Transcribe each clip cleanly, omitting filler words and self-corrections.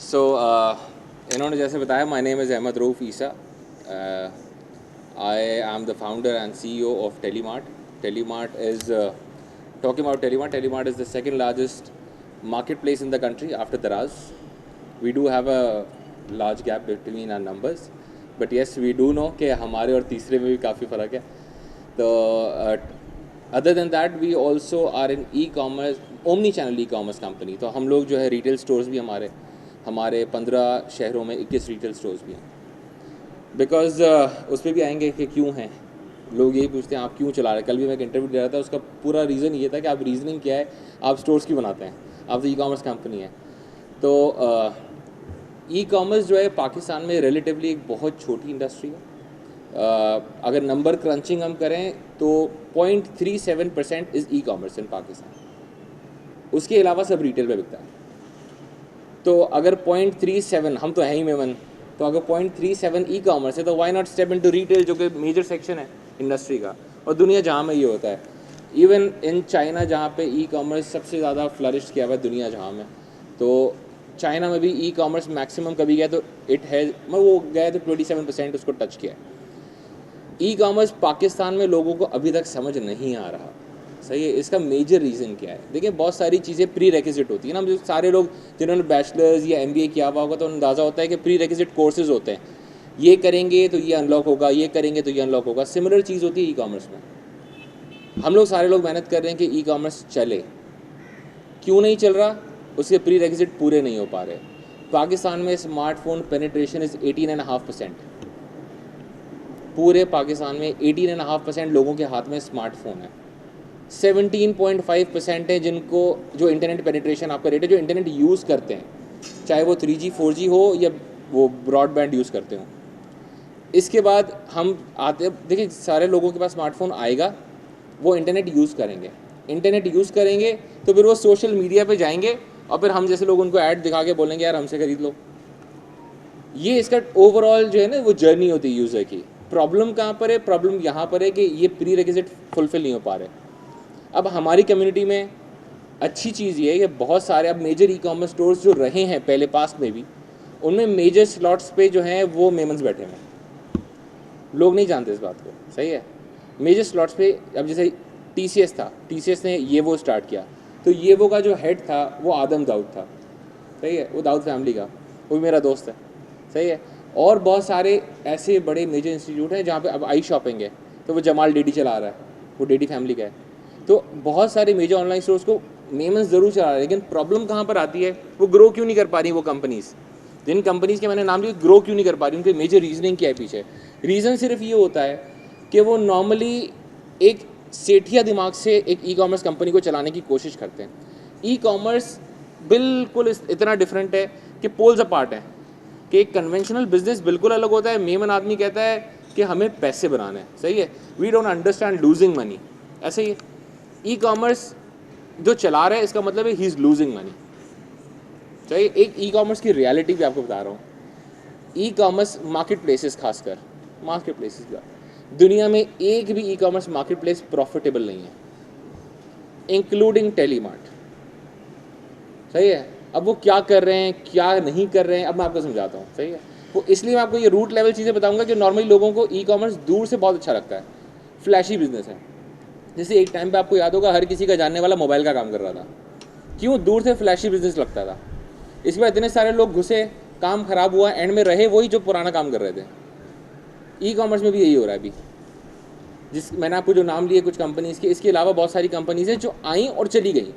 सो इन्होंने जैसे बताया, my name is Ahmed Rauf Isa. I am the founder and CEO of Telemart. Telemart is talking about Telemart. Telemart is the second largest marketplace in the country after Daraz. We do have a large gap between our numbers, but yes, we do know कि हमारे और तीसरे में भी काफ़ी फ़र्क है. तो other than that, we also are an e-commerce, omni-channel e-commerce company. तो हम लोग जो है रिटेल स्टोर्स भी हमारे 15 शहरों में 21 रिटेल स्टोर्स भी हैं. बिकॉज उस पर भी आएंगे कि क्यों हैं लोग यही पूछते हैं आप क्यों चला रहे हैं. कल भी मैं एक इंटरव्यू दे रहा था, उसका पूरा रीज़न ये था कि आप रीजनिंग क्या है, आप स्टोर्स क्यों बनाते हैं, आप तो ई कॉमर्स कंपनी है. तो ई कॉमर्स जो है पाकिस्तान में रिलेटिवली एक बहुत छोटी इंडस्ट्री है. अगर नंबर क्रंचिंग हम करें तो 0.37% इज़ ई कॉमर्स इन पाकिस्तान. उसके अलावा सब रिटेल पे बिकता है. तो अगर 0.37, हम तो हैं ही मेमन, तो अगर 0.37 ई कॉमर्स है तो why not step into retail, जो कि मेजर सेक्शन है इंडस्ट्री का. और दुनिया जहाँ में ये होता है, इवन इन चाइना जहाँ पे ई कॉमर्स सबसे ज़्यादा फ्लरिश किया हुआ है दुनिया जहाँ में, तो चाइना में भी ई कॉमर्स मैक्सिमम कभी गया तो इट हैज़, मैं वो गया तो 27% उसको टच किया है. ई कॉमर्स पाकिस्तान में लोगों को अभी तक समझ नहीं आ रहा. सही है. इसका मेजर रीज़न क्या है? देखिए, बहुत सारी चीज़ें प्री रेक्विजिट होती है ना. जो सारे लोग जिन्होंने बैचलर्स या एमबीए किया हुआ होगा तो अंदाज़ा होता है कि प्री रेक्विजिट कोर्सेज होते हैं, ये करेंगे तो ये अनलॉक होगा, ये करेंगे तो ये अनलॉक होगा. सिमिलर चीज़ होती है ई कॉमर्स में. हम लोग सारे लोग मेहनत कर रहे हैं कि ई कॉमर्स चले. क्यों नहीं चल रहा? उसके प्री रेक्विजिट पूरे नहीं हो पा रहे. पाकिस्तान में स्मार्टफोन पेनिट्रेशन इज़ 18.5%. पूरे पाकिस्तान में 18.5% लोगों के हाथ में स्मार्टफोन है. 17.5% है जिनको, जो इंटरनेट पेनिट्रेशन आपका रेट है, जो इंटरनेट यूज़ करते हैं, चाहे वो 3G 4G हो या वो ब्रॉडबैंड यूज़ करते हो. इसके बाद हम आते, देखिए सारे लोगों के पास स्मार्टफोन आएगा, वो इंटरनेट यूज़ करेंगे. इंटरनेट यूज़ करेंगे तो फिर वो सोशल मीडिया पे जाएंगे और फिर हम जैसे लोग उनको ऐड दिखा के बोलेंगे यार हमसे खरीद लो. ये इसका ओवरऑल जो है ना वो जर्नी होती है यूज़र की. प्रॉब्लम कहाँ पर है? प्रॉब्लम यहाँ पर है कि ये प्री रेक्विजिट फुलफिल नहीं हो पा रहे. अब हमारी कम्युनिटी में अच्छी चीज़ ये है कि बहुत सारे अब मेजर ई कॉमर्स स्टोर्स जो रहे हैं पहले पास्ट में भी, उनमें मेजर स्लॉट्स पे जो हैं वो मेमन्स बैठे हुए हैं. लोग नहीं जानते इस बात को. सही है. मेजर स्लॉट्स पे अब जैसे TCS था, TCS ने ये वो स्टार्ट किया, तो ये वो का जो हेड था वो आदम दाऊद था. सही है. वो दाऊद फैमिली का, वो भी मेरा दोस्त है. सही है. और बहुत सारे ऐसे बड़े मेजर इंस्टीट्यूट हैं जहाँ पे अब आई शॉपिंग है तो वो जमाल डेडी चला रहा है, वो डेडी फैमिली का है. तो बहुत सारे मेजर ऑनलाइन स्टोर्स को मेमन्स ज़रूर चला रहे हैं, लेकिन प्रॉब्लम कहाँ पर आती है? वो ग्रो क्यों नहीं कर पा रही वो कंपनीज़. जिन कंपनीज़ के मैंने नाम लिए ग्रो क्यों नहीं कर पा रही, उनके मेजर रीजनिंग क्या है पीछे? रीज़न सिर्फ ये होता है कि वो नॉर्मली एक सेठिया दिमाग से एक ई कॉमर्स कंपनी को चलाने की कोशिश करते हैं. ई कॉमर्स बिल्कुल इतना डिफरेंट है कि पोल्स अपार्ट है. कि एक कन्वेंशनल बिजनेस बिल्कुल अलग होता है. मेमन आदमी कहता है कि हमें पैसे बनाने हैं. सही है. We don't understand losing money. ऐसे ही ई कॉमर्स जो चला रहा है इसका मतलब है ही इज़ लूजिंग मनी. चाहिए. एक ई कॉमर्स की रियलिटी भी आपको बता रहा हूँ. ई कॉमर्स मार्केट प्लेसेस, खासकर मार्केट प्लेसेस का दुनिया में एक भी e commerce market place profitable नहीं है, इंक्लूडिंग टेलीमार्ट. सही है. अब वो क्या कर रहे हैं क्या नहीं कर रहे हैं अब मैं आपको समझाता हूँ. सही है. वो इसलिए मैं आपको ये रूट लेवल चीज़ें बताऊँगा कि नॉर्मली लोगों को ई कॉमर्स दूर से बहुत अच्छा लगता है. फ्लैशी बिजनेस है. जैसे एक टाइम पे आपको याद होगा हर किसी का जानने वाला मोबाइल का काम कर रहा था. क्यों? दूर से फ्लैशी बिजनेस लगता था. इसके बाद इतने सारे लोग घुसे, काम खराब हुआ, एंड में रहे वही जो पुराना काम कर रहे थे. ई कॉमर्स में भी यही हो रहा है अभी. मैंने आपको जो नाम लिए कुछ कंपनीज़ के, इसके अलावा बहुत सारी कंपनीज़ हैं जो आई और चली गई.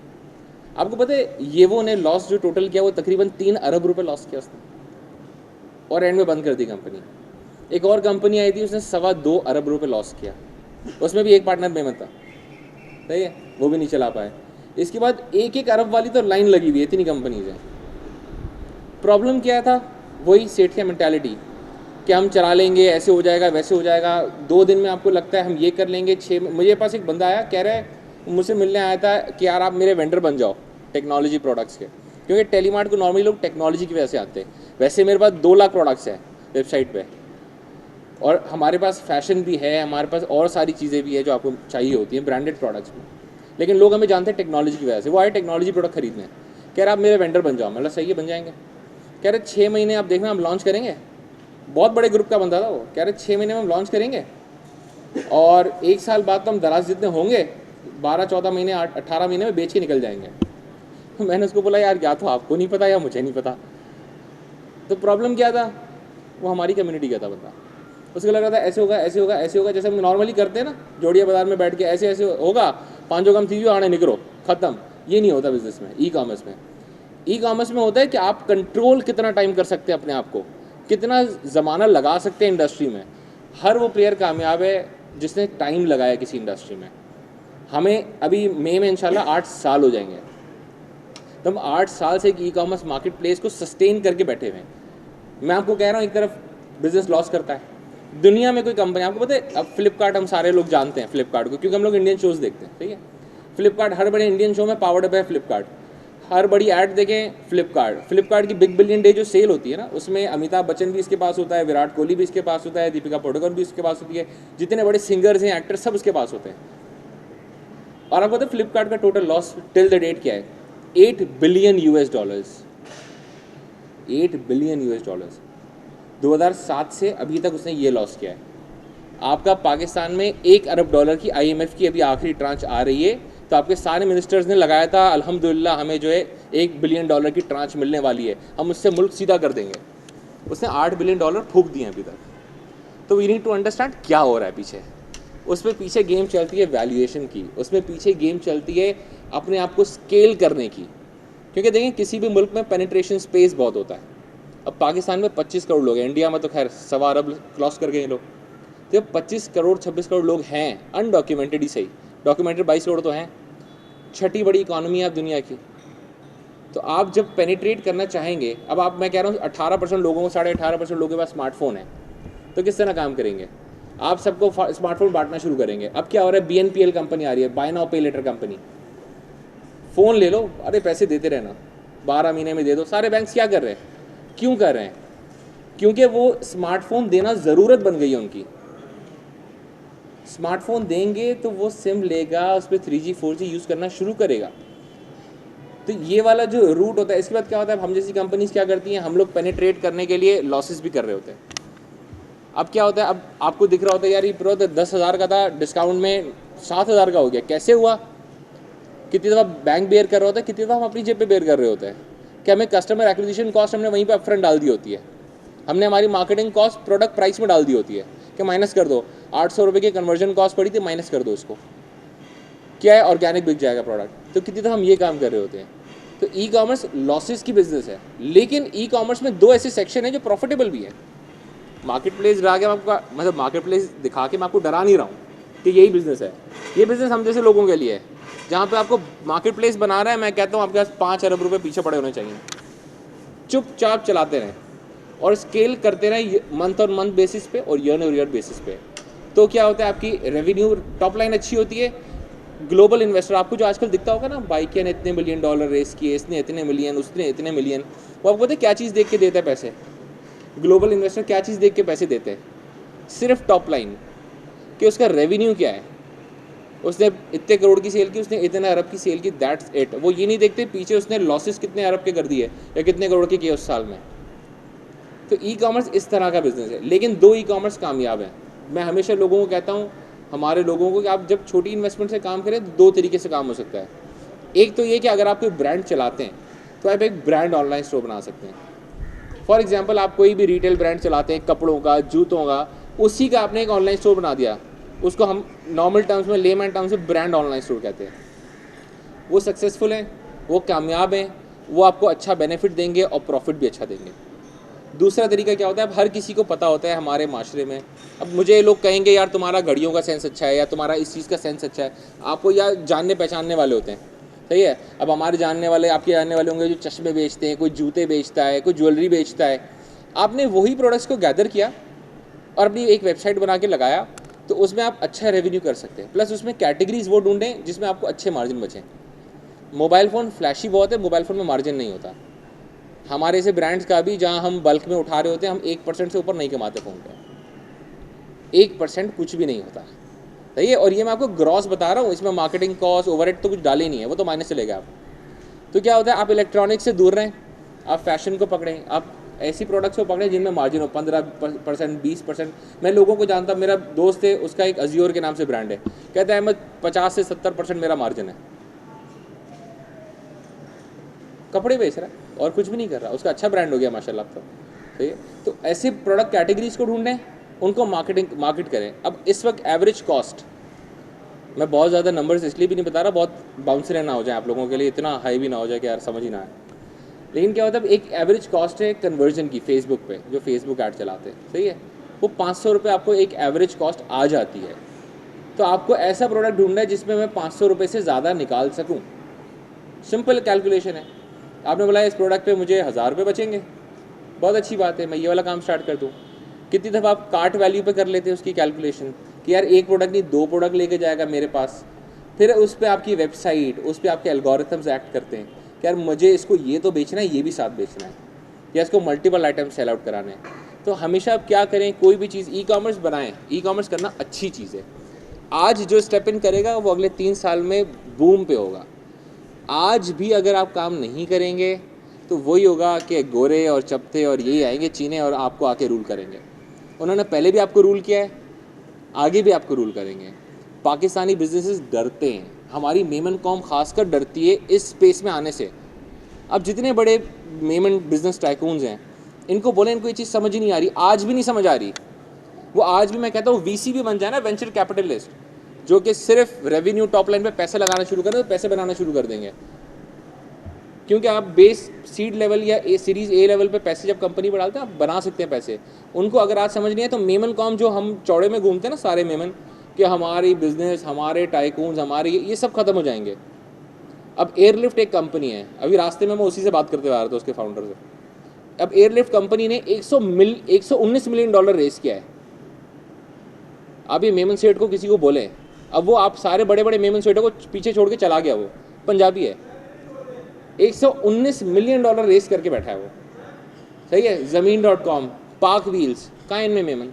आपको पता है ये वो ने लॉस जो टोटल किया वो तकरीबन 3 अरब रुपए लॉस किया उसने, और एंड में बंद कर दी कंपनी. एक और कंपनी आई थी उसने 2.25 अरब रुपए लॉस किया. उसमें भी एक पार्टनर मेहमत था. सही है. वो भी नहीं चला पाए. इसके बाद 1-1 अरब वाली तो लाइन लगी हुई है, इतनी कंपनीज हैं. प्रॉब्लम क्या था? वही सेठिया मेंटालिटी कि हम चला लेंगे, ऐसे हो जाएगा वैसे हो जाएगा, 2 दिन में आपको लगता है हम ये कर लेंगे. मुझे पास एक बंदा आया, कह रहा है, मुझसे मिलने आया था कि यार आप मेरे वेंडर बन जाओ टेक्नोलॉजी प्रोडक्ट्स के, क्योंकि टेलीमार्ट को नॉर्मली लोग टेक्नोलॉजी की वजह से आते हैं. वैसे मेरे पास 2 लाख प्रोडक्ट्स हैं वेबसाइट पे, और हमारे पास फैशन भी है, हमारे पास और सारी चीज़ें भी है जो आपको चाहिए होती हैं ब्रांडेड प्रोडक्ट्स में, लेकिन लोग हमें जानते हैं टेक्नोलॉजी की वजह से. वो आए टेक्नोलॉजी प्रोडक्ट खरीदने, कह रहा आप मेरे वेंडर बन जाओ. मतलब सही है, बन जाएंगे. कह रहे 6 महीने आप देखना हम लॉन्च करेंगे। बहुत बड़े ग्रुप का बंदा था वो, कह रहे 6 महीने में हम लॉन्च करेंगे और 1 साल बाद तो हम दराज जितने होंगे 12-14 महीने 18 महीने में बेच के निकल जाएंगे। तो मैंने उसको बोला यार या तो आपको नहीं पता या मुझे नहीं पता। तो प्रॉब्लम क्या था, वो हमारी कम्युनिटी का था बंदा। उसको लग रहा था ऐसे होगा ऐसे होगा ऐसे होगा, जैसे हम नॉर्मली करते हैं ना जोड़िया बाजार में बैठ के ऐसे ऐसे होगा, 5 कम थी आने निकलो खत्म। ये नहीं होता बिजनेस में, ई कॉमर्स में। ई कॉमर्स में होता है कि आप कंट्रोल कितना टाइम कर सकते हैं अपने आप को, कितना ज़माना लगा सकते हैं इंडस्ट्री में। हर वो प्लेयर कामयाब है जिसने टाइम लगाया किसी इंडस्ट्री में। हमें अभी मई में इंशाल्लाह 8 साल हो जाएंगे, तो हम 8 साल से एक ई कॉमर्स मार्केट प्लेस को सस्टेन करके बैठे हुए हैं। मैं आपको कह रहा हूँ एक तरफ बिजनेस लॉस करता है, दुनिया में कोई कंपनी, आपको पता है अब फ्लिपकार्ट, हम सारे लोग जानते हैं फ्लिपकार्ट को क्योंकि हम लोग इंडियन शोज़ देखते हैं, ठीक है। फ्लिपकार्ट हर बड़े इंडियन शो में पावर्ड अप है फ्लिपकार्ट। हर बड़ी ऐड देखें फ्लिपकार्ट की बिग बिलियन डे जो सेल होती है ना, उसमें अमिताभ बच्चन भी इसके पास होता है, विराट कोहली भी इसके पास होता है, दीपिका पादुकोण भी इसके पास होती है, जितने बड़े सिंगर्स हैं एक्टर्स सब उसके पास होते हैं। और आपको पता है फ्लिपकार्ट का total loss till the date क्या है, $8 बिलियन। 8 बिलियन US डॉलर्स 2007 से अभी तक उसने ये लॉस किया है। आपका पाकिस्तान में $1 अरब की IMF की अभी आखिरी ट्रांच आ रही है, तो आपके सारे मिनिस्टर्स ने लगाया था अल्हम्दुलिल्लाह हमें जो है $1 बिलियन की ट्रांच मिलने वाली है, हम उससे मुल्क सीधा कर देंगे। उसने $8 बिलियन फूंक दिए अभी तक। तो वी नीड टू अंडरस्टैंड क्या हो रहा है पीछे। उसमें पीछे गेम चलती है वैल्यूएशन की, उसमें पीछे गेम चलती है अपने आप को स्केल करने की। क्योंकि देखें किसी भी मुल्क में पेनिट्रेशन स्पेस बहुत होता है। अब पाकिस्तान में 25 करोड़ लोग हैं, इंडिया में तो खैर 1.25 अरब क्रॉस कर गए लोग। तो 25 करोड़ 26 करोड़ लोग हैं अनडॉक्यूमेंटेड ही सही, डॉक्यूमेंटेड 22 करोड़ तो हैं। छठी बड़ी इकॉनमी है आप दुनिया की। तो आप जब पेनिट्रेट करना चाहेंगे, अब आप मैं कह रहा हूँ 18% लोगों को 18.5% लोगों के पास स्मार्टफोन है, तो किस तरह काम करेंगे आप? सबको स्मार्टफोन बांटना शुरू करेंगे। अब क्या हो रहा है, BNPL कंपनी आ रही है, बाय नाउ पे लेटर कंपनी। फ़ोन ले लो, अरे पैसे देते रहना, 12 महीने में दे दो। सारे बैंक्स क्या कर रहे हैं, क्यों कर रहे हैं? क्योंकि वो स्मार्टफोन देना ज़रूरत बन गई है उनकी। स्मार्टफोन देंगे तो वो सिम लेगा, उस पर 3G 4G यूज़ करना शुरू करेगा। तो ये वाला जो रूट होता है, इसके बाद क्या होता है, हम जैसी कंपनीज क्या करती हैं, हम लोग पेनिट्रेट करने के लिए लॉसेस भी कर रहे होते हैं। अब क्या होता है, अब आपको दिख रहा होता है यार ये प्रोडक्ट 10,000 का था, डिस्काउंट में 7,000 का हो गया, कैसे हुआ? कितनी दफ़ा बैंक बेयर कर रहा होता है, कितनी दफ़ा हम अपनी जेब पे बेयर कर रहे होते हैं कि हमें कस्टमर एक्विजिशन कॉस्ट हमने वहीं पे अपफ्रंट डाल दी होती है, हमने हमारी मार्केटिंग कॉस्ट प्रोडक्ट प्राइस में डाल दी होती है कि माइनस कर दो, 800 रुपये की कन्वर्जन कॉस्ट पड़ी थी, माइनस कर दो उसको, क्या है ऑर्गेनिक बिक जाएगा प्रोडक्ट। तो कितनी दफ़ा हम ये काम कर रहे होते हैं। तो ई कॉमर्स लॉसेस की बिजनेस है, लेकिन ई कॉमर्स में 2 ऐसे सेक्शन हैं जो प्रॉफिटेबल भी है। मार्केट प्लेस डरा के मैं आपको, मतलब मार्केट प्लेस दिखा के मैं आपको डरा नहीं रहा हूँ कि यही बिज़नेस है। ये बिज़नेस हम जैसे लोगों के लिए है, जहाँ पे आपको मार्केट प्लेस बना रहा है, मैं कहता हूँ आपके पास 5 अरब रुपये पीछे पड़े होने चाहिए, चुपचाप चलाते रहें और स्केल करते रहें मंथ और मंथ बेसिस पे और ईयर बेसिस पे। तो क्या होता है, आपकी रेवेन्यू टॉप लाइन अच्छी होती है। ग्लोबल इन्वेस्टर आपको जो आजकल दिखता होगा ना, बाइकिया ने इतने $1 बिलियन रेस किए, इसने इतने मिलियन, उसने इतने मिलियन, वो आपको पता है क्या चीज़ देख के देता है पैसे? ग्लोबल इन्वेस्टर क्या चीज़ देख के पैसे देते हैं? सिर्फ टॉप लाइन, कि उसका रेवेन्यू क्या है, उसने इतने करोड़ की सेल की, उसने इतने अरब की सेल की, दैट्स इट। वो ये नहीं देखते पीछे उसने लॉसेस कितने अरब के कर दिए या कितने करोड़ के किए उस साल में। तो ई कॉमर्स इस तरह का बिजनेस है, लेकिन 2 ई कॉमर्स कामयाब हैं। मैं हमेशा लोगों को कहता हूँ, हमारे लोगों को, कि आप जब छोटी इन्वेस्टमेंट से काम करें तो 2 तरीके से काम हो सकता है। एक तो ये कि अगर आप कोई ब्रांड चलाते हैं तो आप एक ब्रांड ऑनलाइन स्टोर बना सकते हैं। फॉर एग्जाम्पल, आप कोई भी रिटेल ब्रांड चलाते हैं, कपड़ों का, जूतों का, उसी का आपने एक ऑनलाइन स्टोर बना दिया, उसको हम नॉर्मल टर्म्स में, लेमैन टर्म्स में ब्रांड ऑनलाइन स्टोर कहते हैं। वो सक्सेसफुल हैं, वो कामयाब हैं, वो आपको अच्छा बेनिफिट देंगे और प्रॉफिट भी अच्छा देंगे। दूसरा तरीका क्या होता है, अब हर किसी को पता होता है हमारे माशरे में, अब मुझे लोग कहेंगे यार तुम्हारा घड़ियों का सेंस अच्छा है या तुम्हारा इस चीज़ का सेंस अच्छा है, आपको या जानने पहचानने वाले होते हैं, सही है। अब हमारे जानने वाले, आपके जानने वाले होंगे जो चश्मे बेचते हैं, कोई जूते बेचता है, कोई ज्वेलरी बेचता है। आपने वही प्रोडक्ट्स को गैदर किया और अपनी एक वेबसाइट बना के लगाया, तो उसमें आप अच्छा रेवेन्यू कर सकते हैं। प्लस उसमें कैटेगरीज वो ढूंढें जिसमें आपको अच्छे मार्जिन बचें। मोबाइल फ़ोन फ्लैशी बहुत है, मोबाइल फ़ोन में मार्जिन नहीं होता। हमारे ऐसे ब्रांड्स का भी जहाँ हम बल्क में उठा रहे होते हैं, हम 1% से ऊपर नहीं कमाते फ़ोन पे, 1% कुछ भी नहीं होता, सही है। और ये मैं आपको ग्रॉस बता रहा हूँ, इसमें मार्केटिंग कॉस्ट, ओवरहेड तो कुछ डाले नहीं है, वो तो माइनस चलेगा आप। तो क्या होता है, आप इलेक्ट्रॉनिक्स से दूर रहें, आप फैशन को पकड़ें, आप ऐसी प्रोडक्ट्स को पकड़े जिनमें मार्जिन हो 15%, 20%। मैं लोगों को जानता, मेरा दोस्त है, उसका एक अजियोर के नाम से ब्रांड है, कहता है अहमद 50 से 70% मेरा मार्जिन है, कपड़े बेच रहा है और कुछ भी नहीं कर रहा, उसका अच्छा ब्रांड हो गया माशाल्लाह। तो सही है। तो ऐसे प्रोडक्ट कैटेगरीज को ढूंढें, उनको मार्केट करें। अब इस वक्त एवरेज कॉस्ट, मैं बहुत ज़्यादा नंबर्स इसलिए भी नहीं बता रहा, बहुत बाउंसर ना हो जाए आप लोगों के लिए, इतना हाई भी ना हो जाए कि यार समझ ही ना आए। लेकिन क्या होता है, एक एवरेज कॉस्ट है कन्वर्जन की फेसबुक पे, जो फेसबुक ऐड चलाते हैं, सही है, वो 500 रुपये आपको एक एवरेज कॉस्ट आ जाती है। तो आपको ऐसा प्रोडक्ट ढूंढना है जिसमें मैं 500 रुपये से ज़्यादा निकाल सकूँ। सिंपल कैलकुलेशन है। आपने बोला इस प्रोडक्ट पे मुझे 1000 रुपये बचेंगे, बहुत अच्छी बात है, मैं ये वाला काम स्टार्ट कर दूँ। कितनी दफ़ा आप कार्ट वैल्यू पे कर लेते हैं उसकी कैलकुलेशन कि यार एक प्रोडक्ट नहीं 2 प्रोडक्ट लेके जाएगा मेरे पास। फिर उस पर आपकी वेबसाइट, उस पर आपके एल्गोरिथम्स एक्ट करते हैं कि यार मुझे इसको ये तो बेचना है, ये भी साथ बेचना है, या इसको मल्टीपल आइटम सेल आउट कराने हैं। तो हमेशा आप क्या करें, कोई भी चीज़ ई कॉमर्स बनाएं, ई कॉमर्स करना अच्छी चीज़ है। आज जो स्टेप इन करेगा वो अगले 3 साल में बूम पे होगा। आज भी अगर आप काम नहीं करेंगे तो वही होगा कि गोरे और चपते और यही आएंगे चीने और आपको आके रूल करेंगे। उन्होंने पहले भी आपको रूल किया है, आगे भी आपको रूल करेंगे। पाकिस्तानी बिजनेसेस डरते हैं, हमारी मेमन कौम खासकर डरती है इस स्पेस में आने से। अब जितने बड़े मेमन बिजनेस टाइकून्स हैं, इनको बोले इनको ये चीज़ समझ ही नहीं आ रही, आज भी नहीं समझ आ रही। वो आज भी, मैं कहता हूँ वीसी भी बन जाए ना, वेंचर कैपिटलिस्ट, जो कि सिर्फ रेवेन्यू टॉप लाइन पे पैसे लगाना शुरू करें तो पैसे बनाना शुरू कर देंगे। क्योंकि आप बेस सीड लेवल या सीरीज़ ए लेवल पे पैसे जब कंपनी बढ़ाते हैं, आप बना सकते हैं पैसे। उनको अगर आज समझ नहीं है तो मेमन कॉम, जो हम चौड़े में घूमते हैं ना सारे मेमन, कि हमारी बिजनेस, हमारे टाइकून्स, हमारे ये सब खत्म हो जाएंगे। अब एयरलिफ्ट एक कंपनी है, अभी रास्ते में मैं उसी से बात करते हुए आ रहा था, उसके फाउंडर से। अब एयरलिफ्ट कंपनी ने 119 मिलियन डॉलर रेस किया है। आप ये मेमन सेठ को किसी को बोले, अब वो आप सारे बड़े बड़े मेमन सेठों को पीछे छोड़ के चला गया, वो पंजाबी है, 119 मिलियन डॉलर रेस करके बैठा है वो, सही है। ज़मीन.com, पाक व्हील्स, कहाँ इनमें मेमन,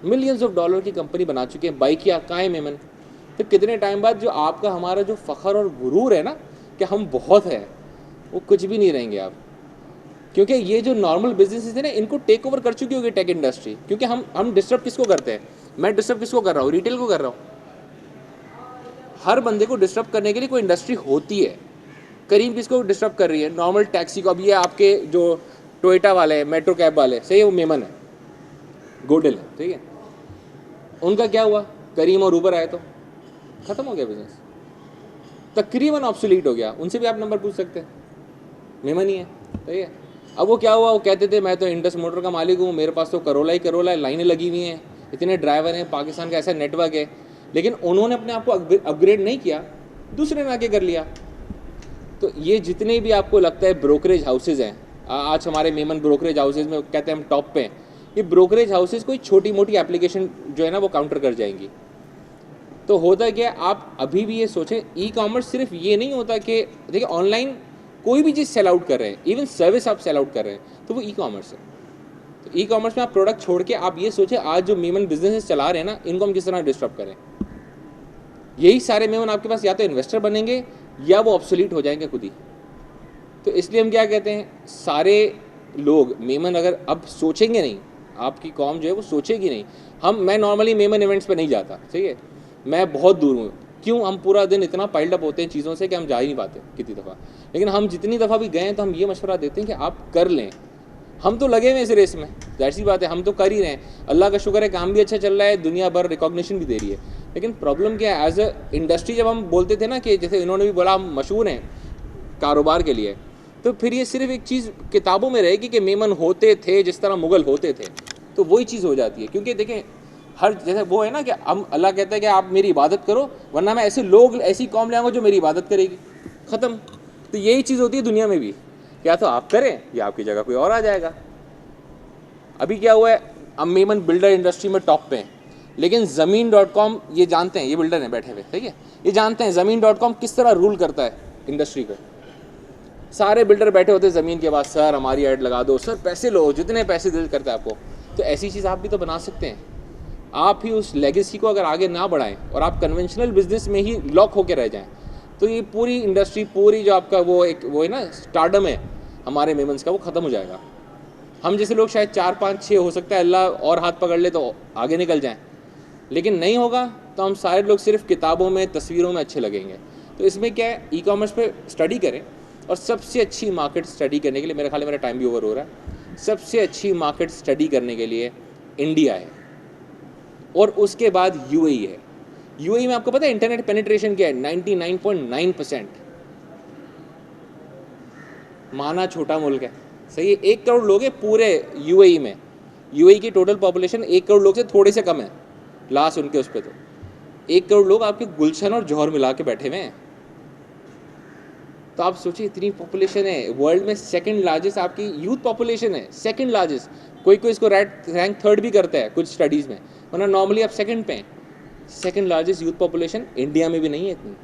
मिलियंस ऑफ डॉलर की कंपनी बना चुके हैं। बाइकिया, कहाँ है मेमन। तो कितने टाइम बाद जो आपका हमारा जो फ़ख्र और गुरूर है ना कि हम बहुत हैं, वो कुछ भी नहीं रहेंगे आप। क्योंकि ये जो नॉर्मल बिजनेसेस है ना, इनको टेक ओवर कर चुकी होगी टेक इंडस्ट्री। क्योंकि हम डिस्टर्ब किसको करते हैं, मैं डिस्टर्ब किसको कर रहा हूँ, रिटेल को कर रहा हूँ। हर बंदे को डिस्टर्ब करने के लिए कोई इंडस्ट्री होती है। करीम किसको डिस्टर्ब कर रही है, नॉर्मल टैक्सी को। अब ये आपके जो टोयोटा वाले हैं, मेट्रो कैब वाले, सही है, वो मेमन है, गोडल है, ठीक है। उनका क्या हुआ, करीम और ऊबर आए तो ख़त्म हो गया बिजनेस, तकरीबन ऑब्सोलीट हो गया। उनसे भी आप नंबर पूछ सकते हैं, मेमन ही है, सही है। अब वो क्या हुआ, वो कहते थे मैं तो इंडस मोटर का मालिक हूँ, मेरे पास तो करोला ही करोला है, लाइनें लगी हुई हैं, इतने ड्राइवर हैं, पाकिस्तान का ऐसा नेटवर्क है। लेकिन उन्होंने अपने आप को अपग्रेड नहीं किया, दूसरे ने आके कर लिया। तो ये जितने भी आपको लगता है ब्रोकरेज हाउसेज हैं, आज हमारे मेमन ब्रोकरेज हाउसेज में कहते हैं हम टॉप पे हैं, ये ब्रोकरेज हाउसेज कोई छोटी मोटी एप्लीकेशन जो है ना वो काउंटर कर जाएंगी। तो होता क्या, आप अभी भी ये सोचें, ई कॉमर्स सिर्फ ये नहीं होता कि देखिए ऑनलाइन कोई भी चीज़ सेल आउट कर रहे हैं, इवन सर्विस आप सेल आउट कर रहे हैं, तो वो ई कॉमर्स है। तो ई कॉमर्स में आप प्रोडक्ट छोड़ के आप ये सोचें, आज जो मेमन बिजनेसेस चला रहे हैं ना, इनको हम किस तरह डिस्टर्ब करें। यही सारे मेमन आपके पास या तो इन्वेस्टर बनेंगे या वो ऑब्सोलीट हो जाएंगे खुद ही। तो इसलिए हम क्या कहते हैं, सारे लोग मेमन अगर अब सोचेंगे नहीं, आपकी कौम जो है वो सोचेगी नहीं। मैं नॉर्मली मेमन इवेंट्स पे नहीं जाता, ठीक है, मैं बहुत दूर हूँ। क्यों, हम पूरा दिन इतना पाइल्ड अप होते हैं चीज़ों से कि हम जा ही नहीं पाते कितनी दफ़ा। लेकिन हम जितनी दफ़ा भी गए तो हम ये मशवरा देते हैं कि आप कर लें। हम तो लगे हुए इस रेस में, जाहिर सी बात है, हम तो कर ही रहे हैं। अल्लाह का शुक्र है, काम भी अच्छा चल रहा है, दुनिया भर रिकॉग्निशन भी दे रही है। लेकिन प्रॉब्लम क्या है, एज अ इंडस्ट्री जब हम बोलते थे ना कि जैसे इन्होंने भी बोला हम मशहूर हैं कारोबार के लिए, तो फिर ये सिर्फ एक चीज़ किताबों में रहेगी कि मेमन होते थे जिस तरह मुग़ल होते थे, तो वही चीज़ हो जाती है। क्योंकि देखें, हर जैसे वो है ना कि हम, अल्लाह कहता है कि आप मेरी इबादत करो, वरना मैं ऐसे लोग, ऐसी कौम ले आऊँगा जो मेरी इबादत करेगी, ख़त्म। तो यही चीज़ होती है दुनिया में भी, क्या तो आप करें या आपकी जगह कोई और आ जाएगा। अभी क्या हुआ है, हम मेमन बिल्डर इंडस्ट्री में टॉप पे हैं, लेकिन ज़मीन.com ये जानते हैं, ये बिल्डर हैं बैठे हुए, ठीक है, ये जानते हैं ज़मीन.com किस तरह रूल करता है इंडस्ट्री को। सारे बिल्डर बैठे होते हैं ज़मीन के पास, सर हमारी ऐड लगा दो, सर पैसे लो, जितने पैसे दिल करता है आपको। तो ऐसी चीज़ आप भी तो बना सकते हैं। आप ही उस लेगेसी को अगर आगे ना बढ़ाएं और आप कन्वेंशनल बिजनेस में ही लॉक होकर रह जाएं, तो ये पूरी इंडस्ट्री, पूरी जो आपका वो है ना स्टारडम है हमारे मेमन्स का, वो ख़त्म हो जाएगा। हम जैसे लोग शायद 4 5 6 हो सकता है अल्लाह और हाथ पकड़ ले तो आगे निकल जाएं, लेकिन नहीं होगा तो हम सारे लोग सिर्फ किताबों में, तस्वीरों में अच्छे लगेंगे। तो इसमें क्या है, ई कॉमर्स पे स्टडी करें, और सबसे अच्छी मार्केट स्टडी करने के लिए, मेरे ख्याल में मेरा टाइम भी ओवर हो रहा है, सबसे अच्छी मार्केट स्टडी करने के लिए इंडिया है और उसके बाद यूएई है। यूएई में आपको पता है इंटरनेट पेनिट्रेशन क्या है? 99.9%। माना छोटा मुल्क है, सही है, 1 करोड़ लोग हैं पूरे यूएई में। यूएई की टोटल पॉपुलेशन 1 करोड़ लोग से थोड़े से कम है, लास्ट उनके उस पर। तो 1 करोड़ लोग आपके गुलशन और जौहर मिला के बैठे हुए हैं। तो आप सोचिए इतनी पॉपुलेशन है, वर्ल्ड में सेकंड लार्जेस्ट आपकी यूथ पॉपुलेशन है, सेकंड लार्जेस्ट। कोई कोई इसको रैंक थर्ड भी करता है कुछ स्टडीज़ में, वरना नॉर्मली आप सेकंड पे हैं। Second largest youth population India में भी नहीं है इतनी।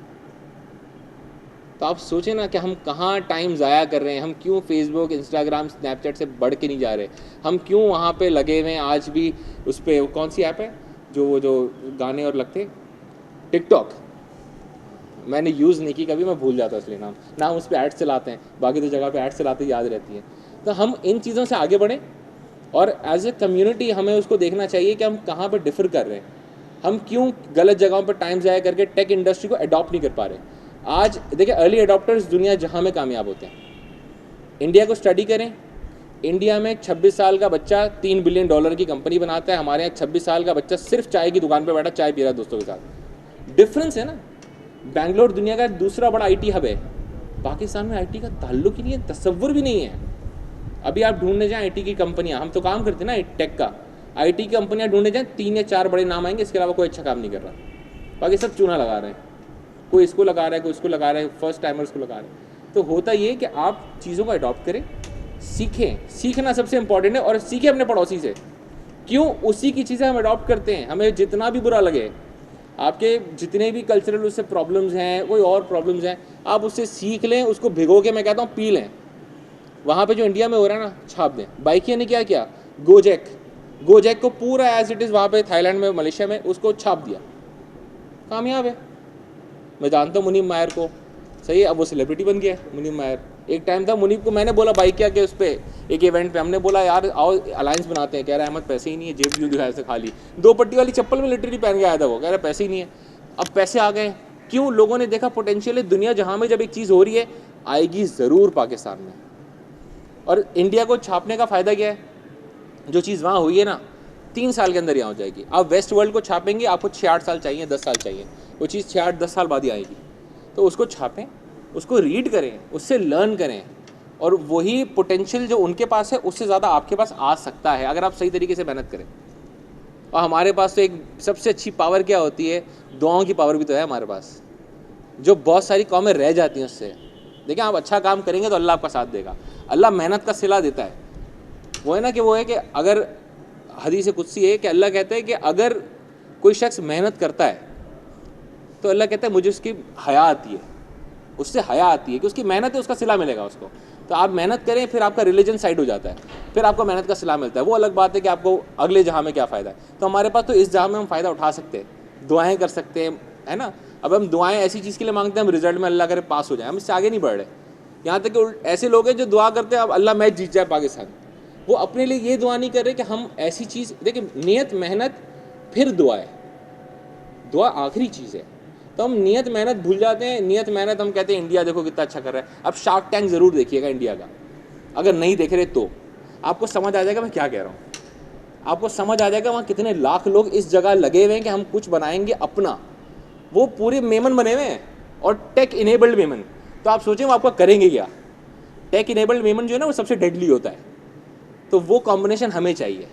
तो आप सोचें ना कि हम कहाँ टाइम ज़ाया कर रहे हैं, हम क्यों फेसबुक, इंस्टाग्राम, स्नैपचैट से बढ़ के नहीं जा रहे, हम क्यों वहाँ पे लगे हुए हैं आज भी। उस पर कौन सी ऐप है जो गाने और लगते, टिकटॉक, मैंने यूज़ नहीं की कभी, मैं भूल जाता इसलिए नाम उस पर ऐड चलाते हैं, बाकी तो जगह पे ऐड चलाते याद रहती है। तो हम इन चीज़ों से आगे बढ़ें, और एज ए कम्युनिटी हमें उसको देखना चाहिए कि हम कहाँ पर डिफ़र कर रहे हैं, हम क्यों गलत जगहों पर टाइम ज़ाया करके टेक इंडस्ट्री को अडॉप्ट नहीं कर पा रहे। आज देखिए अर्ली अडॉप्टर्स दुनिया जहाँ में कामयाब होते हैं। इंडिया को स्टडी करें, इंडिया में 26 साल का बच्चा $3 बिलियन की कंपनी बनाता है, हमारे यहाँ 26 साल का बच्चा सिर्फ चाय की दुकान पे बैठा चाय पी रहा है दोस्तों के साथ। डिफरेंस है ना। बैंगलोर दुनिया का दूसरा बड़ा IT हब है, पाकिस्तान में IT का ताल्लुक ही नहीं है, तसव्वुर भी नहीं है। अभी आप ढूंढने जाएँ IT की कंपनियाँ, हम तो काम करते हैं ना टेक का, IT की कंपनियाँ ढूंढने जाएँ 3 या 4 बड़े नाम आएंगे, इसके अलावा कोई अच्छा काम नहीं कर रहा। बाकी सब चूना लगा रहे हैं, कोई इसको लगा रहा है, कोई इसको लगा रहा है, फर्स्ट टाइमर्स को लगा रहे हैं। तो होता ये कि आप चीज़ों को अडॉप्ट करें, सीखें, सीखना सबसे इंपॉर्टेंट है, और सीखें अपने पड़ोसी से। क्यों? उसी की चीज़ें हम अडॉप्ट करते हैं, हमें जितना भी बुरा लगे, आपके जितने भी कल्चरल उससे प्रॉब्लम्स हैं, कोई और प्रॉब्लम्स हैं, आप उससे सीख लें, उसको भिगो के मैं कहता हूँ पी लें। वहाँ पे जो इंडिया में हो रहा है ना, छाप दें। बाइकिया ने क्या किया, गोजैक को पूरा एज इट इज़ वहाँ पे थाईलैंड में, मलेशिया में उसको छाप दिया, कामयाब है। मैं जानता हूँ मुनीब मायर को, सही है, अब वो सेलिब्रिटी बन गया मुनीब मायर। एक टाइम था मुनीब को मैंने बोला बाइकिया के उस पर एक इवेंट पे, हमने बोला यार आओ अलायंस बनाते हैं, कह रहा है अहमद पैसे ही नहीं है, जेब क्यों दिखाया से खाली 2 पट्टी वाली चप्पल में लिटरली पहन के आया था वो, कह रहा है पैसे ही नहीं है। अब पैसे आ गए, क्यों? लोगों ने देखा पोटेंशियल है दुनिया जहाँ में, जब एक चीज़ हो रही है आएगी ज़रूर पाकिस्तान में। और इंडिया को छापने का फ़ायदा क्या है, जो चीज़ वहाँ हुई है ना 3 साल के अंदर यहाँ हो जाएगी। आप वेस्ट वर्ल्ड को छापेंगे, आपको 6-8 साल चाहिए, 10 साल चाहिए, वो चीज़ 6-8-10 साल बाद ही आएगी। तो उसको छापें, उसको रीड करें, उससे लर्न करें, और वही पोटेंशियल जो उनके पास है उससे ज़्यादा आपके पास आ सकता है अगर आप सही तरीके से मेहनत करें। और हमारे पास तो एक सबसे अच्छी पावर क्या होती है, दुआओं की पावर भी तो है हमारे पास, जो बहुत सारी कौमें रह जाती हैं उससे। देखिए आप अच्छा काम करेंगे तो अल्लाह आपका साथ देगा, अल्लाह मेहनत का सिला देता है। वो है ना कि वो है कि अगर हदीस कुदसी है कि अल्लाह कहता है कि अगर कोई शख्स मेहनत करता है तो अल्लाह कहता है मुझे उसकी हया आती है, उससे हया आती है कि उसकी मेहनत है, उसका सिला मिलेगा उसको। तो आप मेहनत करें, फिर आपका रिलीजन साइड हो जाता है, फिर आपको मेहनत का सिला मिलता है। वो अलग बात है कि आपको अगले जहाँ में क्या फ़ायदा है। तो हमारे पास तो इस जहाँ में हम फ़ायदा उठा सकते हैं, दुआएँ कर सकते हैं, है ना। अब हम दुआएँ ऐसी चीज़ के लिए मांगते हैं, हम रिजल्ट में अल्लाह करे पास हो जाए, हम इससे आगे नहीं बढ़ रहे। यहाँ तक कि ऐसे लोग हैं जो दुआ करते हैं अब अल्लाह मैच जीत जाए पाकिस्तान, वो अपने लिए ये दुआ नहीं कर रहे कि हम ऐसी चीज़, देखिए नियत मेहनत फिर दुआ है, दुआ आखिरी चीज़ है। तो हम नियत मेहनत भूल जाते हैं। नियत मेहनत हम कहते हैं इंडिया देखो कितना अच्छा कर रहा है। अब शार्क टैंक ज़रूर देखिएगा इंडिया का, अगर नहीं देख रहे तो आपको समझ आ जाएगा मैं क्या कह रहा हूँ। आपको समझ आ जाएगा वहाँ कितने लाख लोग इस जगह लगे हुए हैं कि हम कुछ बनाएंगे अपना। वो पूरे मेमन बने हुए हैं, और टेक इनेबल्ड मेमन। तो आप सोचें वो आपका करेंगे क्या। टेक इनेबल्ड मेमन जो है ना वो सबसे डेडली होता है। तो वो कॉम्बिनेशन हमें चाहिए।